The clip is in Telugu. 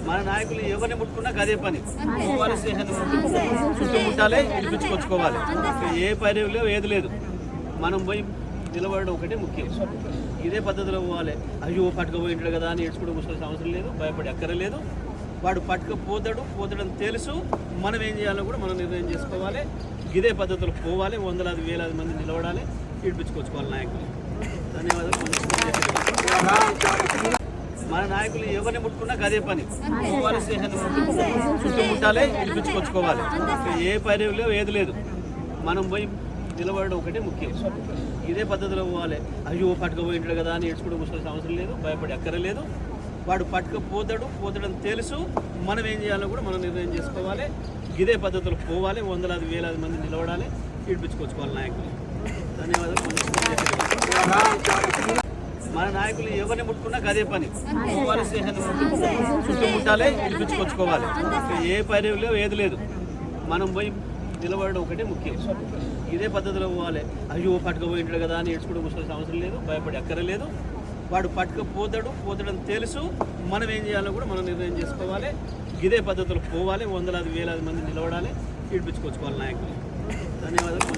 మన నాయకులు ఎవరిని ముట్టుకున్నా అదే పని. Police station చుట్టుముట్టాలి, పిలిపించుకొచ్చుకోవాలి. ఏ పని లేవు, ఏది లేదు. మనం పోయి నిలబడడం ఒకటే ముఖ్యం. ఇదే పద్ధతిలో పోవాలి. అయ్యో పట్టుకుపోయింటాడు కదా అని ఏడ్చుకుంటూ కూర్చోవాల్సిన అవసరం లేదు, భయపడి అక్కర్లేదు. వాడు పోతాడని తెలుసు. మనం ఏం చేయాలో కూడా మనం నిర్ణయం చేసుకోవాలి. ఇదే పద్ధతిలో పోవాలి. వందలాది వేలాది మంది నిలబడాలి, ఇడిపించుకొచ్చుకోవాలి నాయకులు. ధన్యవాదాలు. మన నాయకులు ఎవరిని ముట్టుకున్నా అదే పని. Police station చుట్టుముట్టాలి, పిలిపించుకొచ్చుకోవాలి. ఏ పని లేవు, ఏది లేదు. మనం పోయి నిలబడడం ఒకటే ముఖ్యం. ఇదే పద్ధతిలో పోవాలి. అయ్యో పట్టుకుపోయింటాడు కదా అని ఏడ్చుకుంటూ కూర్చోవాల్సిన అవసరం లేదు, భయపడి అక్కర్లేదు. వాడు పోతాడని తెలుసు. మనం ఏం చేయాలో కూడా మనం నిర్ణయం చేసుకోవాలి. ఇదే పద్ధతిలో పోవాలి. వందలాది వేలాది మంది నిలబడాలి, ఇడిపించుకొచ్చుకోవాలి నాయకులు. ధన్యవాదాలు. మన నాయకులు ఎవరిని ముట్టుకున్నా అదే పని. Police station చుట్టుముట్టాలి, పిలిపించుకొచ్చుకోవాలి. ఏ పని లేవు, ఏది లేదు. మనం పోయి నిలబడడం ఒకటే ముఖ్యం. ఇదే పద్ధతిలో పోవాలి. అయ్యో పట్టుకుపోయింటాడు కదా అని ఏడ్చుకుంటూ కూర్చోవాల్సిన అవసరం లేదు, భయపడి అక్కర్లేదు. వాడు పోతాడని తెలుసు. మనం ఏం చేయాలో కూడా మనం నిర్ణయం చేసుకోవాలి. ఇదే పద్ధతిలో పోవాలి. వందలాది వేలాది మంది నిలబడాలి, ఇడిపించుకొచ్చుకోవాలి నాయకులు. ధన్యవాదాలు.